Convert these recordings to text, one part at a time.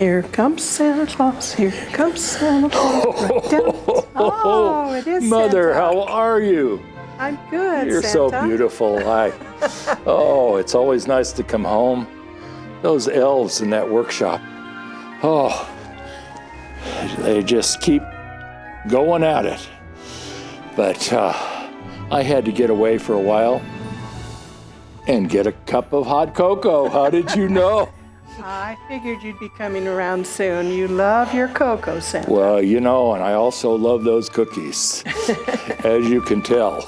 Here comes Santa Claus, here comes Santa Claus. Right down. Oh, it is Mother, Santa. how are you? I'm good, You're Santa. so beautiful. It's always nice to come home. Those elves in that workshop. Oh, they just keep going at it. But I had to get away for a while and get a cup of hot cocoa. How did you know? I figured you'd be coming around soon. You love your cocoa, Santa. Well, and I also love those cookies, as you can tell.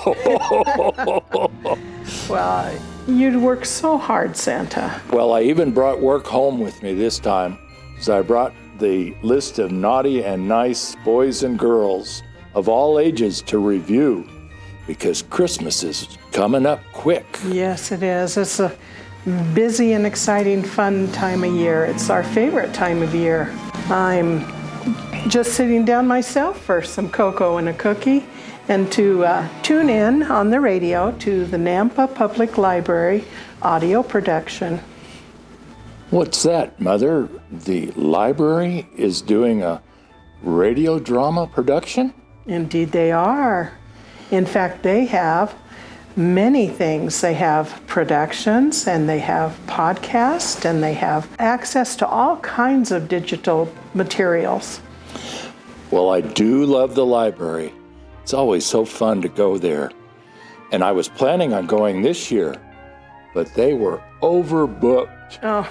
Well, you'd work so hard, Santa. Well, I even brought work home with me this time. So I brought the list of naughty and nice boys and girls of all ages to review, because Christmas is coming up quick. Yes, it is. It's a busy and exciting, fun time of year. It's our favorite time of year. I'm just sitting down myself for some cocoa and a cookie, and to tune in on the radio to the Nampa Public Library audio production. What's that, Mother? The library is doing a radio drama production? Indeed they are. In fact, they have many things. They have productions, and they have podcasts, and they have access to all kinds of digital materials. Well, I do love the library. It's always so fun to go there. And I was planning on going this year, but they were overbooked. Oh,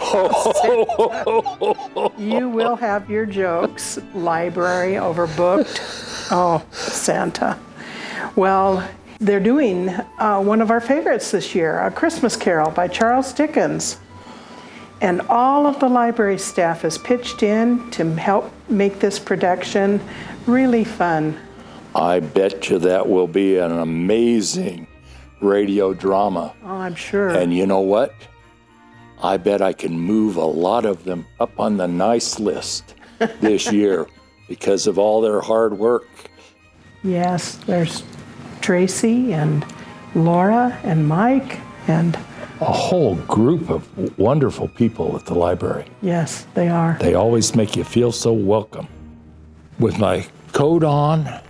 you will have your jokes. Library overbooked. Oh, Santa. Well, they're doing one of our favorites this year, A Christmas Carol by Charles Dickens. And all of the library staff has pitched in to help make this production really fun. I bet you that will be an amazing radio drama. Oh, I'm sure. And you know what? I bet I can move a lot of them up on the nice list this year because of all their hard work. Yes, there's Tracie and Laura and Mike and a whole group of wonderful people at the library. Yes, they are. They always make you feel so welcome. With my coat on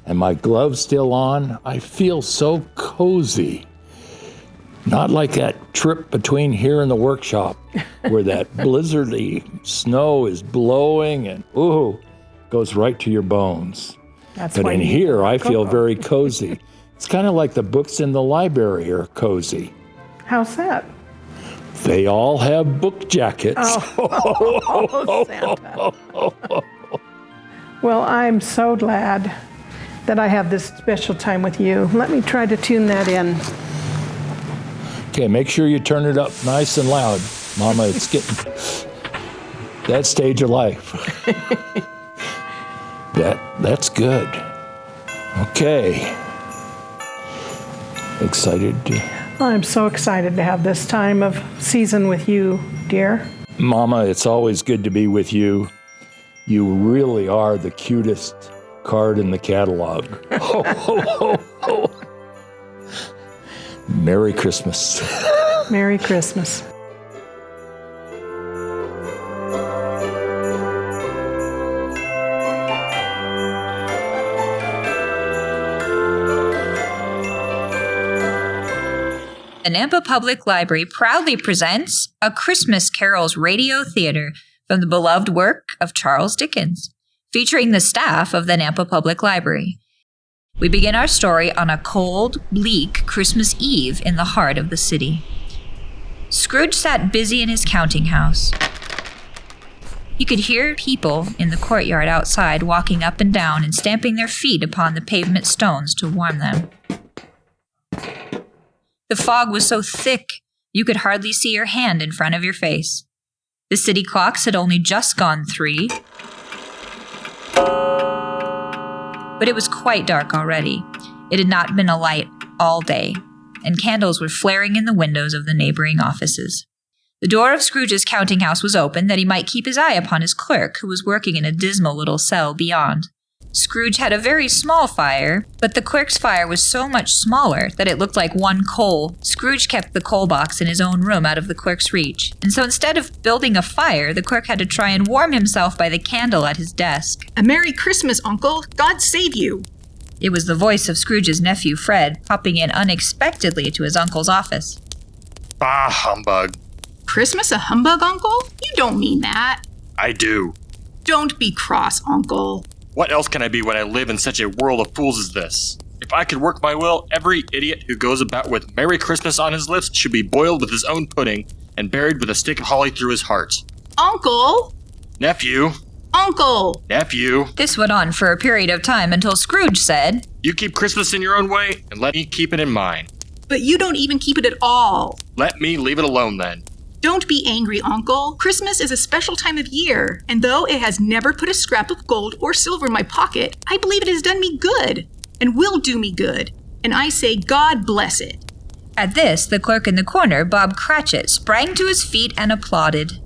and my gloves still on, I feel so cozy. Not like that trip between here and the workshop where that blizzardy snow is blowing and, goes right to your bones. That's but why in you here, I feel cocoa. very cozy. It's kind of like the books in the library are cozy. How's that? They all have book jackets. Oh, Santa. Well, I'm so glad that I have this special time with you. Let me try to tune that in. Okay, make sure you turn it up nice and loud. Mama, it's getting that stage of life. That's good. Okay. Excited? I'm so excited to have this time of season with you, dear. Mama, it's always good to be with you. You really are the cutest card in the catalog. Merry Christmas. Merry Christmas. The Nampa Public Library proudly presents A Christmas Carol's radio theater from the beloved work of Charles Dickens, featuring the staff of the Nampa Public Library. We begin our story on a cold, bleak Christmas Eve in the heart of the city. Scrooge sat busy in his counting house. He could hear people in the courtyard outside walking up and down and stamping their feet upon the pavement stones to warm them. The fog was so thick you could hardly see your hand in front of your face. The city clocks had only just gone 3, but it was quite dark already. It had not been alight all day, and candles were flaring in the windows of the neighboring offices. The door of Scrooge's counting house was open that he might keep his eye upon his clerk, who was working in a dismal little cell beyond. Scrooge had a very small fire, but the clerk's fire was so much smaller that it looked like one coal. Scrooge kept the coal box in his own room out of the clerk's reach, and so instead of building a fire, the clerk had to try and warm himself by the candle at his desk. A Merry Christmas, Uncle. God save you. It was the voice of Scrooge's nephew Fred, popping in unexpectedly to his uncle's office. Bah, humbug. Christmas a humbug, Uncle? You don't mean that. I do. Don't be cross, Uncle. What else can I be when I live in such a world of fools as this? If I could work my will, every idiot who goes about with Merry Christmas on his lips should be boiled with his own pudding and buried with a stick of holly through his heart. Uncle! Nephew! Uncle! Nephew! This went on for a period of time until Scrooge said, You keep Christmas in your own way, and let me keep it in mine. But you don't even keep it at all. Let me leave it alone then. Don't be angry, Uncle. Christmas is a special time of year, and though it has never put a scrap of gold or silver in my pocket, I believe it has done me good, and will do me good. And I say, God bless it. At this, the clerk in the corner, Bob Cratchit, sprang to his feet and applauded.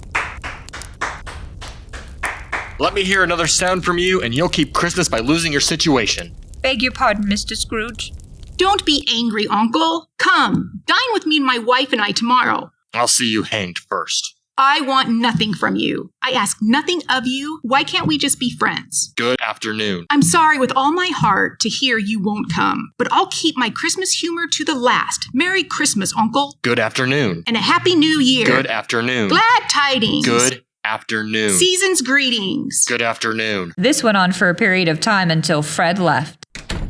Let me hear another sound from you, and you'll keep Christmas by losing your situation. Beg your pardon, Mr. Scrooge. Don't be angry, Uncle. Come, dine with me and my wife and I tomorrow. I'll see you hanged first. I want nothing from you. I ask nothing of you. Why can't we just be friends? Good afternoon. I'm sorry with all my heart to hear you won't come, but I'll keep my Christmas humor to the last. Merry Christmas, Uncle. Good afternoon. And a Happy New Year. Good afternoon. Glad tidings. Good afternoon. Season's greetings. Good afternoon. This went on for a period of time until Fred left.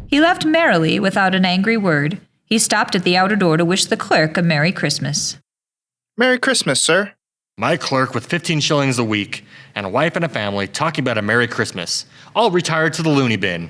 He left merrily without an angry word. He stopped at the outer door to wish the clerk a Merry Christmas. Merry Christmas, sir. My clerk with 15 shillings a week and a wife and a family talking about a Merry Christmas. I'll retire to the loony bin.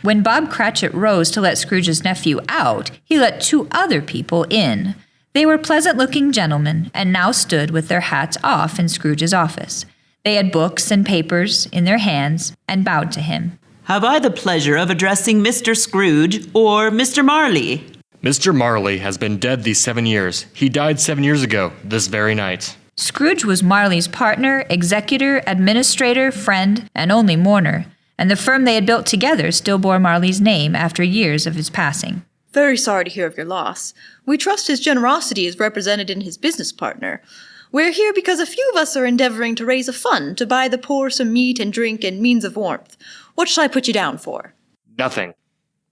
When Bob Cratchit rose to let Scrooge's nephew out, he let two other people in. They were pleasant-looking gentlemen, and now stood with their hats off in Scrooge's office. They had books and papers in their hands and bowed to him. Have I the pleasure of addressing Mr. Scrooge or Mr. Marley? Mr. Marley has been dead these 7 years. He died 7 years ago, this very night. Scrooge was Marley's partner, executor, administrator, friend, and only mourner, and the firm they had built together still bore Marley's name after years of his passing. Very sorry to hear of your loss. We trust his generosity is represented in his business partner. We're here because a few of us are endeavoring to raise a fund to buy the poor some meat and drink and means of warmth. What shall I put you down for? Nothing.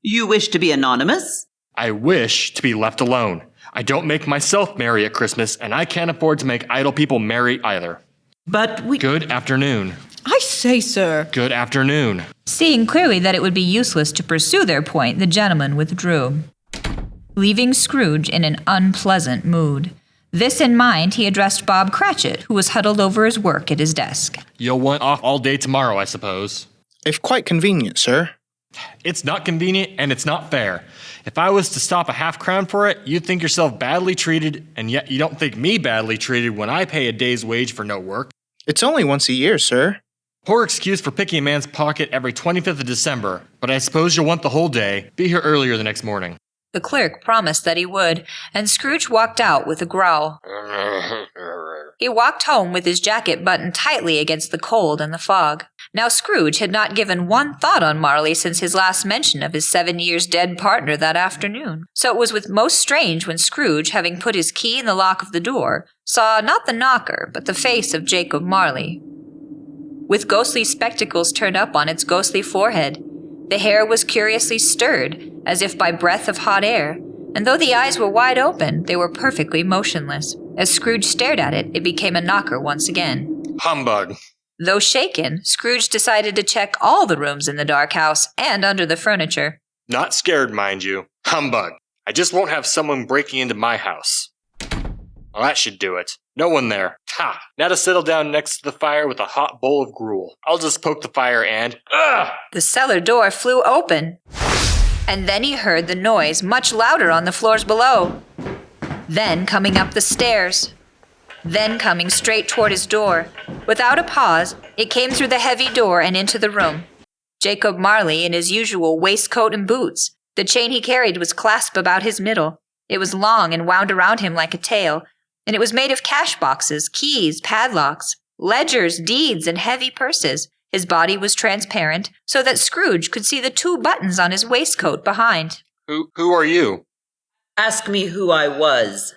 You wish to be anonymous? I wish to be left alone. I don't make myself merry at Christmas, and I can't afford to make idle people merry either. But we... Good afternoon. I say, sir. Good afternoon. Seeing clearly that it would be useless to pursue their point, the gentleman withdrew, leaving Scrooge in an unpleasant mood. This in mind, he addressed Bob Cratchit, who was huddled over his work at his desk. You'll want off all day tomorrow, I suppose. If quite convenient, sir. It's not convenient, and it's not fair. If I was to stop a half-crown for it, you'd think yourself badly treated, and yet you don't think me badly treated when I pay a day's wage for no work. It's only once a year, sir. Poor excuse for picking a man's pocket every 25th of December, but I suppose you'll want the whole day. Be here earlier the next morning. The clerk promised that he would, and Scrooge walked out with a growl. He walked home with his jacket buttoned tightly against the cold and the fog. Now Scrooge had not given one thought on Marley since his last mention of his 7 years dead partner that afternoon. So it was with most strange when Scrooge, having put his key in the lock of the door, saw not the knocker, but the face of Jacob Marley, with ghostly spectacles turned up on its ghostly forehead. The hair was curiously stirred, as if by breath of hot air, and though the eyes were wide open, they were perfectly motionless. As Scrooge stared at it, it became a knocker once again. Humbug. Though shaken, Scrooge decided to check all the rooms in the dark house and under the furniture. Not scared, mind you. Humbug. I just won't have someone breaking into my house. Well, that should do it. No one there. Ha! Now to settle down next to the fire with a hot bowl of gruel. I'll just poke the fire and... Ugh! The cellar door flew open, and then he heard the noise much louder on the floors below. Then coming up the stairs. Then coming straight toward his door. Without a pause, it came through the heavy door and into the room. Jacob Marley in his usual waistcoat and boots. The chain he carried was clasped about his middle. It was long and wound around him like a tail, and it was made of cash boxes, keys, padlocks, ledgers, deeds, and heavy purses. His body was transparent, so that Scrooge could see the 2 buttons on his waistcoat behind. Who are you? Ask me who I was.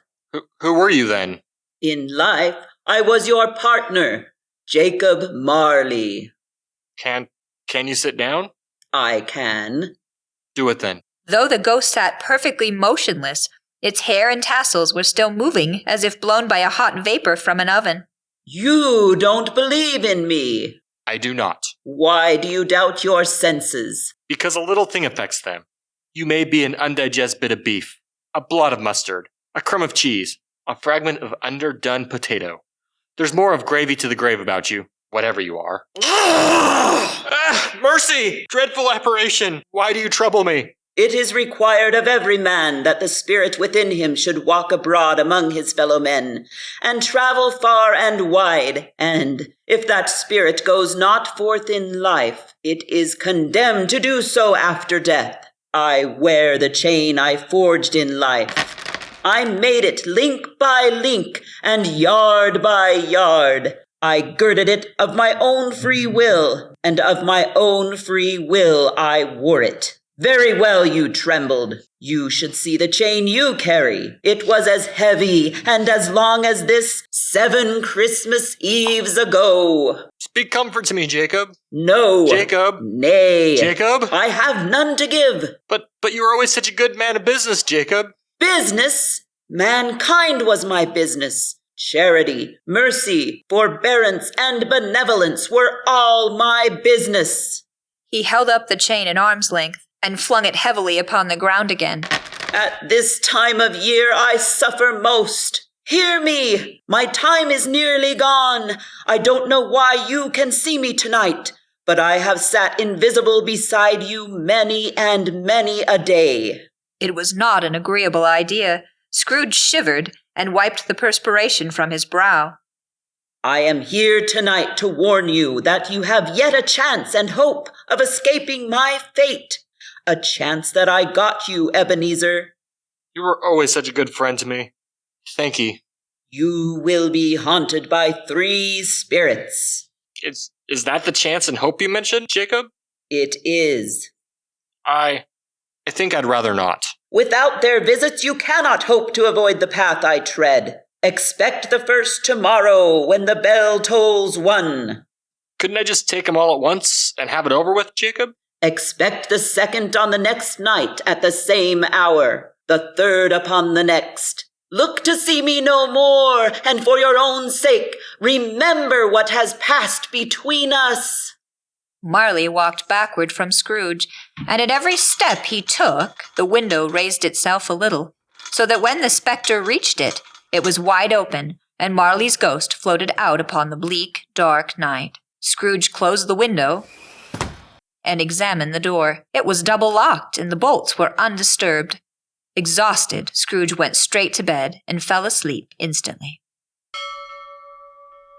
Who were you then? In life, I was your partner, Jacob Marley. Can you sit down? I can. Do it then. Though the ghost sat perfectly motionless, its hair and tassels were still moving as if blown by a hot vapor from an oven. You don't believe in me. I do not. Why do you doubt your senses? Because a little thing affects them. You may be an undigested bit of beef, a blot of mustard, a crumb of cheese, a fragment of underdone potato. There's more of gravy to the grave about you, whatever you are. Mercy! Dreadful apparition! Why do you trouble me? It is required of every man that the spirit within him should walk abroad among his fellow men, and travel far and wide, and if that spirit goes not forth in life, it is condemned to do so after death. I wear the chain I forged in life. I made it link by link, and yard by yard. I girded it of my own free will, and of my own free will I wore it. Very well you trembled. You should see the chain you carry. It was as heavy and as long as this 7 Christmas Eves ago. Speak comfort to me, Jacob. No. Jacob. Nay. Jacob. I have none to give. But you were always such a good man of business, Jacob. Business? Mankind was my business. Charity, mercy, forbearance, and benevolence were all my business. He held up the chain at arm's length and flung it heavily upon the ground again. At this time of year I suffer most. Hear me! My time is nearly gone. I don't know why you can see me tonight, but I have sat invisible beside you many and many a day. It was not an agreeable idea. Scrooge shivered and wiped the perspiration from his brow. I am here tonight to warn you that you have yet a chance and hope of escaping my fate. A chance that I got you, Ebenezer. You were always such a good friend to me. Thank you. You will be haunted by 3 spirits. Is that the chance and hope you mentioned, Jacob? It is. I think I'd rather not. Without their visits, you cannot hope to avoid the path I tread. Expect the first tomorrow when the bell tolls 1. Couldn't I just take them all at once and have it over with, Jacob? Expect the second on the next night at the same hour, the third upon the next. Look to see me no more, and for your own sake, remember what has passed between us. Marley walked backward from Scrooge, and at every step he took, the window raised itself a little, so that when the spectre reached it, it was wide open, and Marley's ghost floated out upon the bleak, dark night. Scrooge closed the window and examined the door. It was double locked, and the bolts were undisturbed. Exhausted, Scrooge went straight to bed and fell asleep instantly.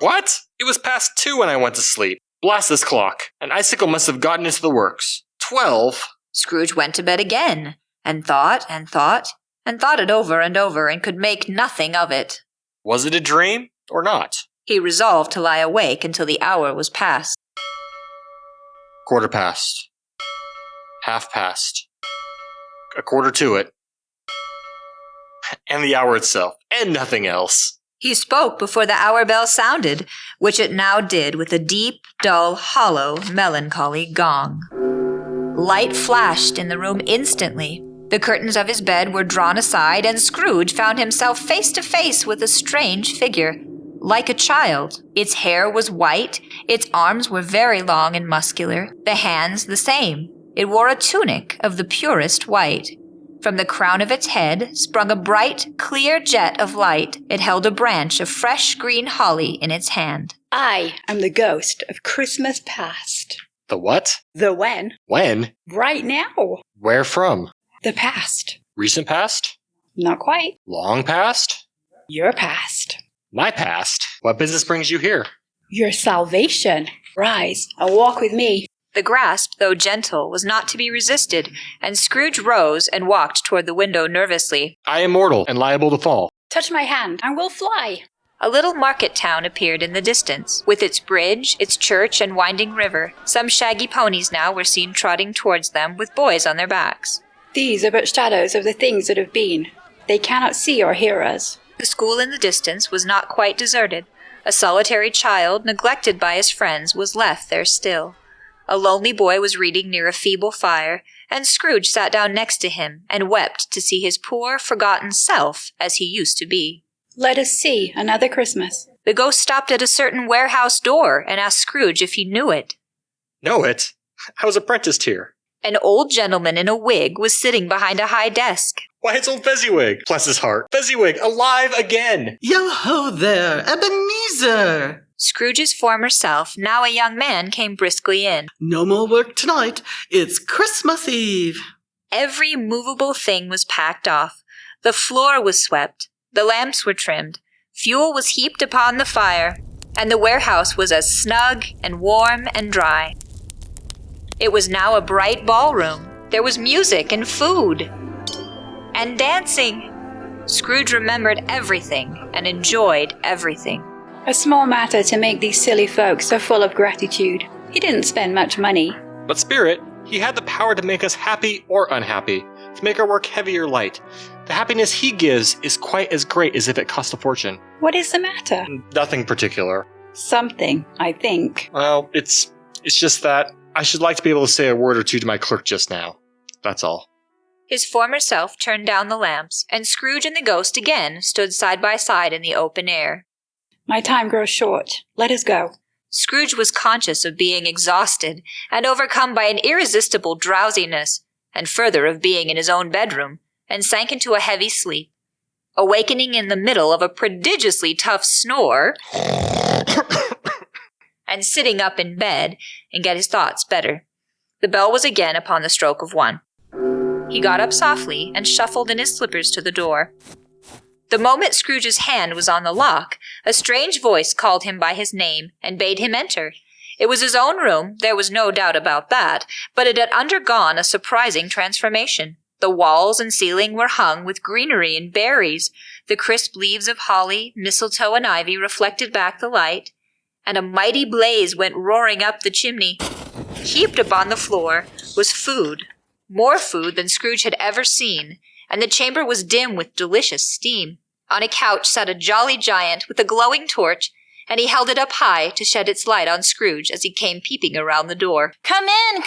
What? It was past 2 when I went to sleep. Blast this clock. An icicle must have gotten into the works. 12? Scrooge went to bed again, and thought it over and over, and could make nothing of it. Was it a dream or not? He resolved to lie awake until the hour was past. 1/4 past. 1/2 past. 1/4 to it. And the hour itself. And nothing else. He spoke before the hour bell sounded, which it now did with a deep, dull, hollow, melancholy gong. Light flashed in the room instantly. The curtains of his bed were drawn aside, and Scrooge found himself face to face with a strange figure, like a child. Its hair was white, its arms were very long and muscular, the hands the same. It wore a tunic of the purest white. From the crown of its head sprung a bright, clear jet of light. It held a branch of fresh green holly in its hand. I am the ghost of Christmas past. The what? The when. When? Right now. Where from? The past. Recent past? Not quite. Long past? Your past. My past? What business brings you here? Your salvation. Rise and walk with me. The grasp, though gentle, was not to be resisted, and Scrooge rose and walked toward the window nervously. I am mortal and liable to fall. Touch my hand and we'll fly. A little market town appeared in the distance, with its bridge, its church, and winding river. Some shaggy ponies now were seen trotting towards them with boys on their backs. These are but shadows of the things that have been. They cannot see or hear us. The school in the distance was not quite deserted. A solitary child, neglected by his friends, was left there still. A lonely boy was reading near a feeble fire, and Scrooge sat down next to him and wept to see his poor, forgotten self as he used to be. Let us see another Christmas. The ghost stopped at a certain warehouse door and asked Scrooge if he knew it. Know it? I was apprenticed here. An old gentleman in a wig was sitting behind a high desk. Why, it's old Fezziwig. Bless his heart. Fezziwig, alive again! Yo-ho there, Ebenezer! Scrooge's former self, now a young man, came briskly in. No more work tonight. It's Christmas Eve. Every movable thing was packed off. The floor was swept. The lamps were trimmed. Fuel was heaped upon the fire, and the warehouse was as snug and warm and dry. It was now a bright ballroom. There was music and food. And dancing. Scrooge remembered everything and enjoyed everything. A small matter to make these silly folks so full of gratitude. He didn't spend much money. But Spirit, he had the power to make us happy or unhappy, to make our work heavy or light. The happiness he gives is quite as great as if it cost a fortune. What is the matter? Nothing particular. Something, I think. Well, it's just that I should like to be able to say a word or two to my clerk just now. That's all. His former self turned down the lamps, and Scrooge and the ghost again stood side by side in the open air. My time grows short. Let us go. Scrooge was conscious of being exhausted and overcome by an irresistible drowsiness, and further of being in his own bedroom, and sank into a heavy sleep, awakening in the middle of a prodigiously tough snore, and sitting up in bed and get his thoughts better. The bell was again upon the stroke of 1. He got up softly and shuffled in his slippers to the door. The moment Scrooge's hand was on the lock, a strange voice called him by his name and bade him enter. It was his own room, there was no doubt about that, but it had undergone a surprising transformation. The walls and ceiling were hung with greenery and berries. The crisp leaves of holly, mistletoe, and ivy reflected back the light, and a mighty blaze went roaring up the chimney. Heaped upon the floor was food, more food than Scrooge had ever seen, and the chamber was dim with delicious steam. On a couch sat a jolly giant with a glowing torch, and he held it up high to shed its light on Scrooge as he came peeping around the door. Come in,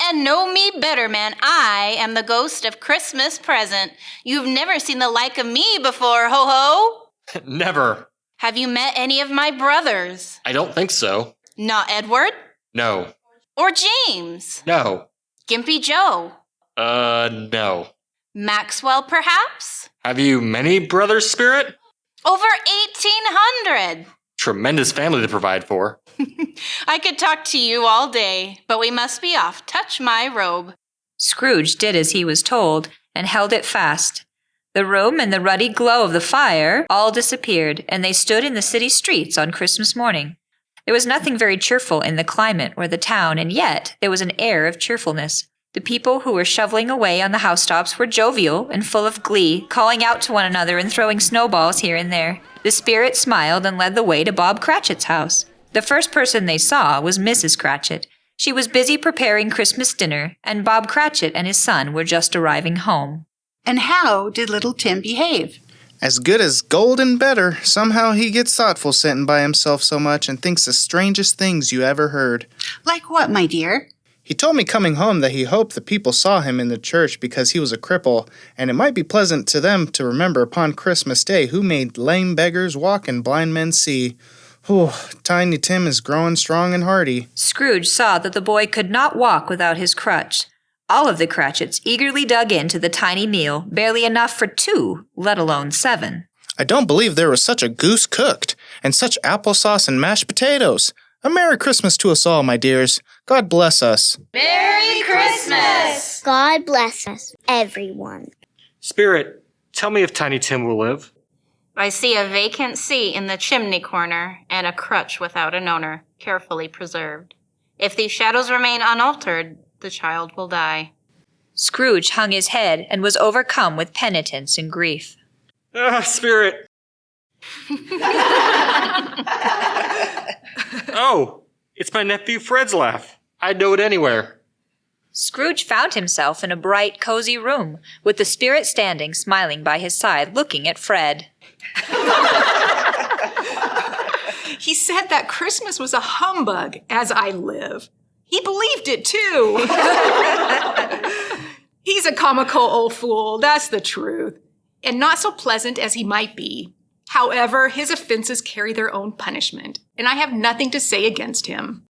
and know me better, man. I am the ghost of Christmas present. You've never seen the like of me before, ho-ho. Never. Have you met any of my brothers? I don't think so. Not Edward? No. Or James? No. Gimpy Joe? No. Maxwell, perhaps? Have you many brothers, Spirit? Over 1,800. Tremendous family to provide for. I could talk to you all day, but we must be off. Touch my robe. Scrooge did as he was told and held it fast. The room and the ruddy glow of the fire all disappeared, and they stood in the city streets on Christmas morning. There was nothing very cheerful in the climate or the town, and yet there was an air of cheerfulness. The people who were shoveling away on the housetops were jovial and full of glee, calling out to one another and throwing snowballs here and there. The spirit smiled and led the way to Bob Cratchit's house. The first person they saw was Mrs. Cratchit. She was busy preparing Christmas dinner, and Bob Cratchit and his son were just arriving home. And how did little Tim behave? As good as gold and better. Somehow he gets thoughtful sitting by himself so much and thinks the strangest things you ever heard. Like what, my dear? He told me coming home that he hoped the people saw him in the church because he was a cripple, and it might be pleasant to them to remember upon Christmas Day who made lame beggars walk and blind men see. Whew, Tiny Tim is growing strong and hearty. Scrooge saw that the boy could not walk without his crutch. All of the Cratchits eagerly dug into the tiny meal, barely enough for 2, let alone 7. I don't believe there was such a goose cooked, and such applesauce and mashed potatoes. A Merry Christmas to us all, my dears. God bless us. Merry Christmas! God bless us, everyone. Spirit, tell me if Tiny Tim will live. I see a vacant seat in the chimney corner and a crutch without an owner, carefully preserved. If these shadows remain unaltered, the child will die. Scrooge hung his head and was overcome with penitence and grief. Spirit. Oh, it's my nephew Fred's laugh. I'd know it anywhere. Scrooge found himself in a bright, cozy room, with the spirit standing, smiling by his side, looking at Fred. He said that Christmas was a humbug, as I live. He believed it, too. He's a comical old fool, that's the truth. And not so pleasant as he might be. However, his offenses carry their own punishment, and I have nothing to say against him.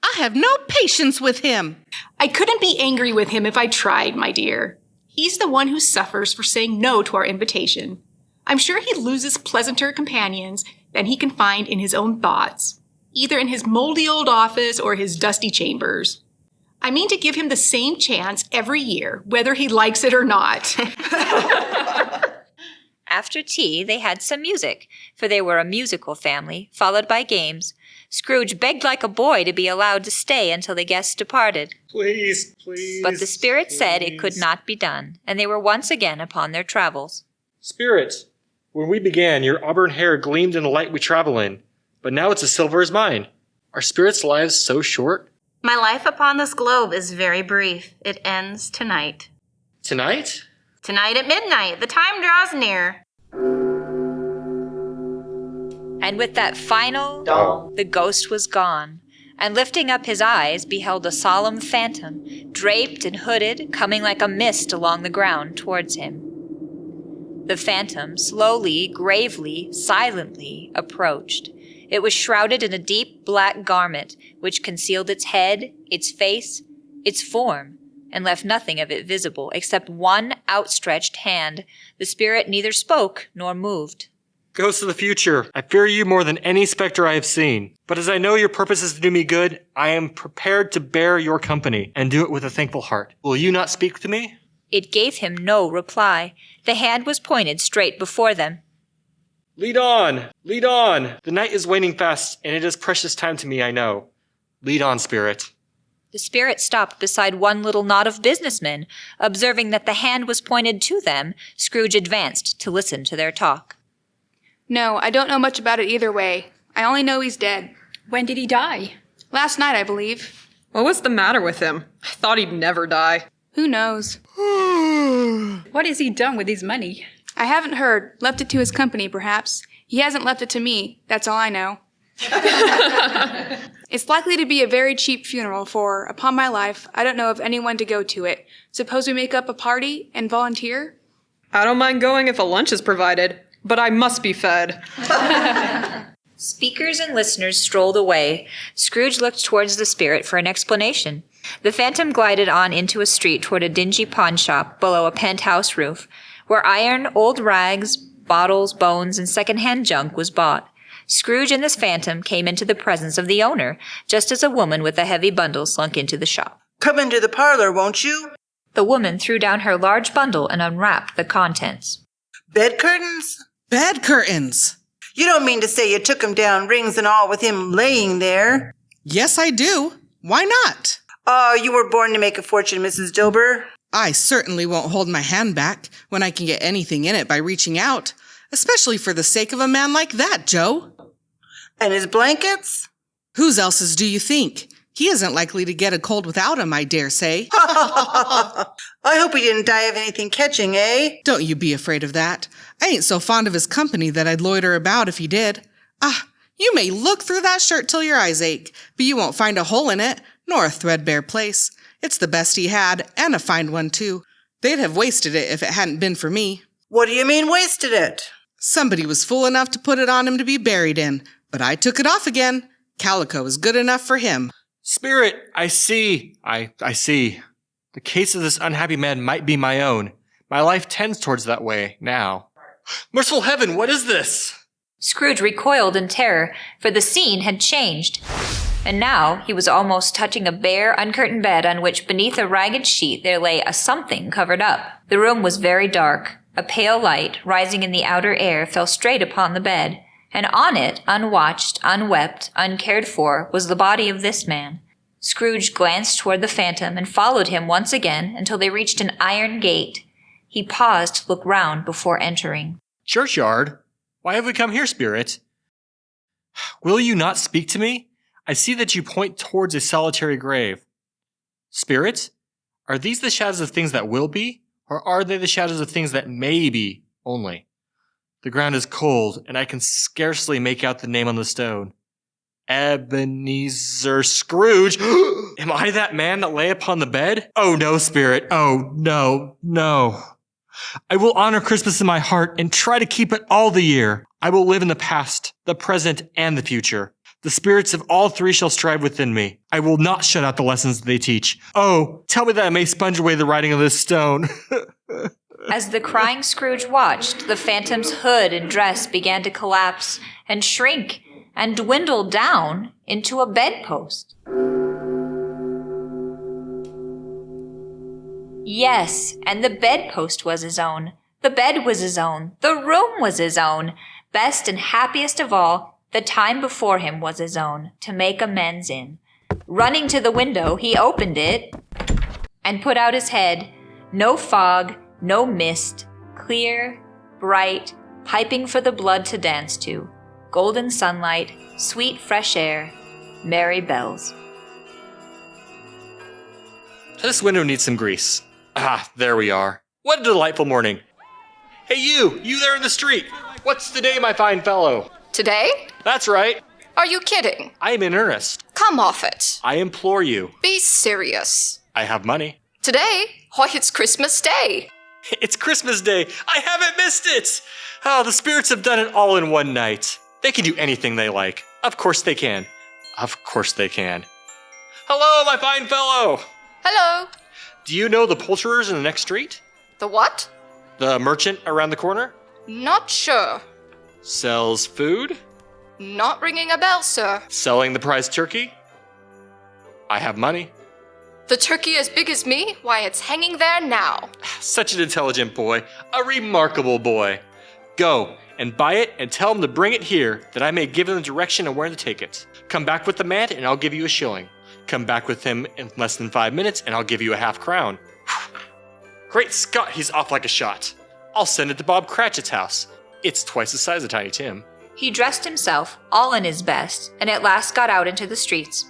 I have no patience with him. I couldn't be angry with him if I tried, my dear. He's the one who suffers for saying no to our invitation. I'm sure he loses pleasanter companions than he can find in his own thoughts, either in his moldy old office or his dusty chambers. I mean to give him the same chance every year, whether he likes it or not. After tea, they had some music, for they were a musical family, followed by games. Scrooge begged like a boy to be allowed to stay until the guests departed. Please. But the spirit said it could not be done, and they were once again upon their travels. Spirit, when we began, your auburn hair gleamed in the light we travel in, but now it's as silver as mine. Are spirits' lives so short? My life upon this globe is very brief. It ends tonight. Tonight? Tonight at midnight. The time draws near. And with that final the ghost was gone, and lifting up his eyes beheld a solemn phantom, draped and hooded, coming like a mist along the ground towards him. The phantom slowly, gravely, silently approached. It was shrouded in a deep black garment, which concealed its head, its face, its form, and left nothing of it visible except one outstretched hand. The spirit neither spoke nor moved. Ghosts of the future, I fear you more than any specter I have seen. But as I know your purpose is to do me good, I am prepared to bear your company and do it with a thankful heart. Will you not speak to me? It gave him no reply. The hand was pointed straight before them. Lead on! Lead on! The night is waning fast, and it is precious time to me, I know. Lead on, spirit. The spirit stopped beside one little knot of businessmen. Observing that the hand was pointed to them, Scrooge advanced to listen to their talk. No, I don't know much about it either way. I only know he's dead. When did he die? Last night, I believe. What was the matter with him? I thought he'd never die. Who knows? What has he done with his money? I haven't heard. Left it to his company, perhaps. He hasn't left it to me. That's all I know. It's likely to be a very cheap funeral, for, upon my life, I don't know of anyone to go to it. Suppose we make up a party and volunteer? I don't mind going if a lunch is provided, but I must be fed. Speakers and listeners strolled away. Scrooge looked towards the spirit for an explanation. The phantom glided on into a street toward a dingy pawn shop below a penthouse roof, where iron, old rags, bottles, bones, and second-hand junk was bought. Scrooge and this phantom came into the presence of the owner, just as a woman with a heavy bundle slunk into the shop. Come into the parlor, won't you? The woman threw down her large bundle and unwrapped the contents. Bed curtains? Bed curtains! You don't mean to say you took him down, rings and all, with him laying there? Yes, I do. Why not? Oh, you were born to make a fortune, Mrs. Dilber. I certainly won't hold my hand back when I can get anything in it by reaching out, especially for the sake of a man like that, Joe. And his blankets? Whose else's do you think? He isn't likely to get a cold without 'em, I dare say. I hope he didn't die of anything catching, eh? Don't you be afraid of that. I ain't so fond of his company that I'd loiter about if he did. Ah, you may look through that shirt till your eyes ache, but you won't find a hole in it, nor a threadbare place. It's the best he had, and a fine one, too. They'd have wasted it if it hadn't been for me. What do you mean wasted it? Somebody was fool enough to put it on him to be buried in, but I took it off again. Calico is good enough for him. Spirit, I see. I see. The case of this unhappy man might be my own. My life tends towards that way, now. Merciful heaven, what is this? Scrooge recoiled in terror, for the scene had changed. And now he was almost touching a bare, uncurtained bed on which, beneath a ragged sheet, there lay a something covered up. The room was very dark. A pale light, rising in the outer air, fell straight upon the bed, and on it, unwatched, unwept, uncared for, was the body of this man. Scrooge glanced toward the phantom and followed him once again until they reached an iron gate. He paused to look round before entering. Churchyard? Why have we come here, Spirit? Will you not speak to me? I see that you point towards a solitary grave. Spirit, are these the shadows of things that will be, or are they the shadows of things that may be only? The ground is cold, and I can scarcely make out the name on the stone. Ebenezer Scrooge. Am I that man that lay upon the bed? Oh no, Spirit. Oh no, no. I will honor Christmas in my heart and try to keep it all the year. I will live in the past, the present, and the future. The spirits of all three shall strive within me. I will not shut out the lessons they teach. Oh, tell me that I may sponge away the writing of this stone. As the crying Scrooge watched, the phantom's hood and dress began to collapse and shrink and dwindle down into a bedpost. Yes, and the bedpost was his own. The bed was his own. The room was his own. Best and happiest of all, the time before him was his own, to make amends in. Running to the window, he opened it and put out his head. No fog, no mist, clear, bright, piping for the blood to dance to. Golden sunlight, sweet fresh air, merry bells. This window needs some grease. Ah, there we are. What a delightful morning. Hey you there in the street. What's today, my fine fellow? Today? That's right. Are you kidding? I am in earnest. Come off it. I implore you. Be serious. I have money. Today? Why, it's Christmas Day. It's Christmas Day. I haven't missed it. Oh, the spirits have done it all in one night. They can do anything they like. Of course they can. Of course they can. Hello, my fine fellow. Hello. Do you know the poulterers in the next street? The what? The merchant around the corner? Not sure. Sells food? Not ringing a bell, sir. Selling the prize turkey? I have money. The turkey as big as me? Why, it's hanging there now. Such an intelligent boy. A remarkable boy. Go and buy it and tell him to bring it here, that I may give him the direction on where to take it. Come back with the man and I'll give you a shilling. Come back with him in less than 5 minutes and I'll give you a half-crown. Great Scott, he's off like a shot. I'll send it to Bob Cratchit's house. It's twice the size of Tiny Tim. He dressed himself, all in his best, and at last got out into the streets.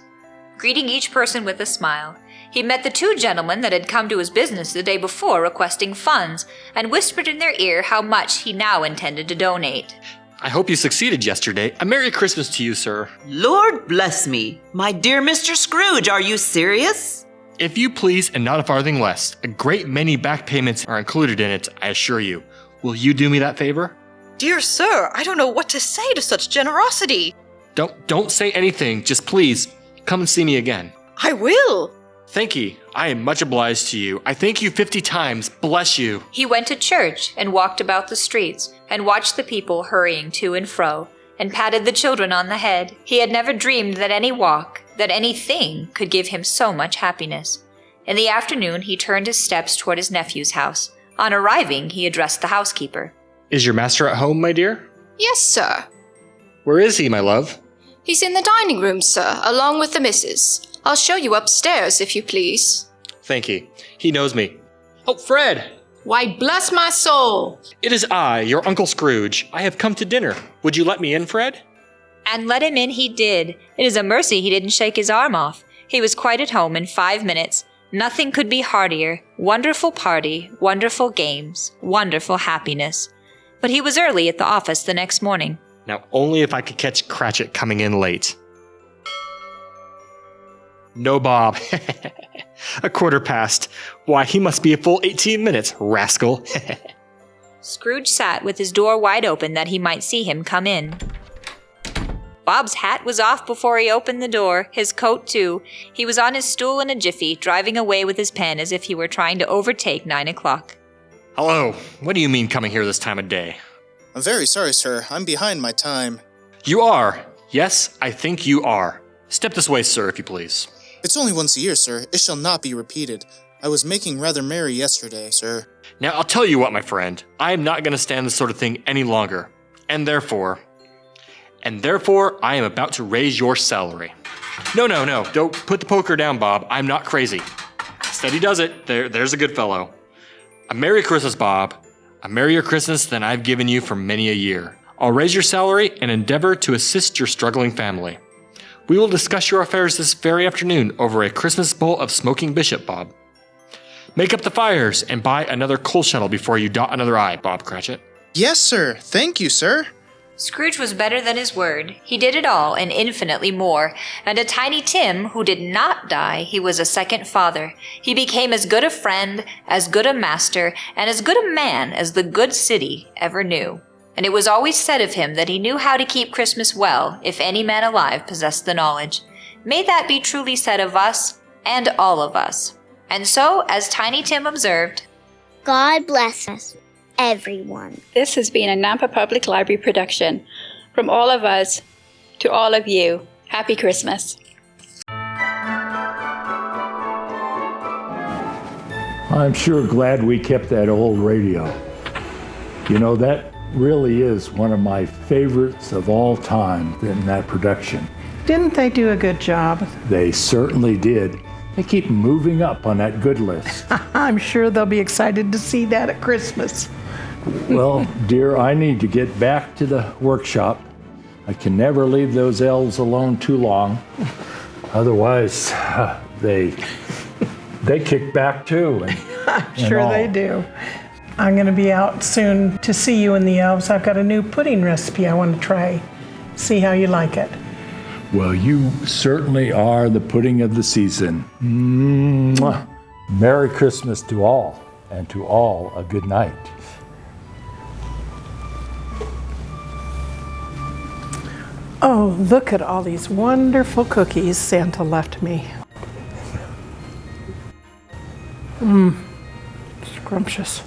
Greeting each person with a smile, he met the two gentlemen that had come to his business the day before requesting funds, and whispered in their ear how much he now intended to donate. I hope you succeeded yesterday. A Merry Christmas to you, sir. Lord bless me. My dear Mr. Scrooge, are you serious? If you please, and not a farthing less. A great many back payments are included in it, I assure you. Will you do me that favor? Dear sir, I don't know what to say to such generosity. Don't say anything. Just please, come and see me again. I will. Thank you. I am much obliged to you. I thank you 50 times. Bless you. He went to church and walked about the streets and watched the people hurrying to and fro and patted the children on the head. He had never dreamed that any walk, that anything could give him so much happiness. In the afternoon, he turned his steps toward his nephew's house. On arriving, he addressed the housekeeper. Is your master at home, my dear? Yes, sir. Where is he, my love? He's in the dining room, sir, along with the missus. I'll show you upstairs, if you please. Thank you. He knows me. Oh, Fred! Why, bless my soul! It is I, your Uncle Scrooge. I have come to dinner. Would you let me in, Fred? And let him in he did. It is a mercy he didn't shake his arm off. He was quite at home in 5 minutes. Nothing could be heartier. Wonderful party, wonderful games, wonderful happiness. But he was early at the office the next morning. Now, only if I could catch Cratchit coming in late. No, Bob. 15:15. Why, he must be a full 18 minutes, rascal. Scrooge sat with his door wide open that he might see him come in. Bob's hat was off before he opened the door, his coat too. He was on his stool in a jiffy, driving away with his pen as if he were trying to overtake 9 o'clock. Hello. What do you mean coming here this time of day? I'm very sorry, sir. I'm behind my time. You are. Yes, I think you are. Step this way, sir, if you please. It's only once a year, sir. It shall not be repeated. I was making rather merry yesterday, sir. Now, I'll tell you what, my friend. I am not going to stand this sort of thing any longer. And therefore, I am about to raise your salary. No. Don't put the poker down, Bob. I'm not crazy. Steady does it. There's a good fellow. A Merry Christmas, Bob. A merrier Christmas than I've given you for many a year. I'll raise your salary and endeavor to assist your struggling family. We will discuss your affairs this very afternoon over a Christmas bowl of smoking bishop, Bob. Make up the fires and buy another coal shuttle before you dot another I, Bob Cratchit. Yes, sir. Thank you, sir. Scrooge was better than his word. He did it all and infinitely more. And to Tiny Tim, who did not die, he was a second father. He became as good a friend, as good a master, and as good a man as the good city ever knew. And it was always said of him that he knew how to keep Christmas well, if any man alive possessed the knowledge. May that be truly said of us, and all of us. And so, as Tiny Tim observed, God bless us, everyone. This has been a Nampa Public Library production. From all of us to all of you, Happy Christmas. I'm sure glad we kept that old radio. You know, that really is one of my favorites of all time in that production. Didn't they do a good job? They certainly did. They keep moving up on that good list. I'm sure they'll be excited to see that at Christmas. Well, dear, I need to get back to the workshop. I can never leave those elves alone too long. Otherwise, they kick back too. I'm sure they do. I'm going to be out soon to see you and the elves. I've got a new pudding recipe I want to try. See how you like it. Well, you certainly are the pudding of the season. Mwah. Merry Christmas to all, and to all a good night. Oh, look at all these wonderful cookies Santa left me. Scrumptious.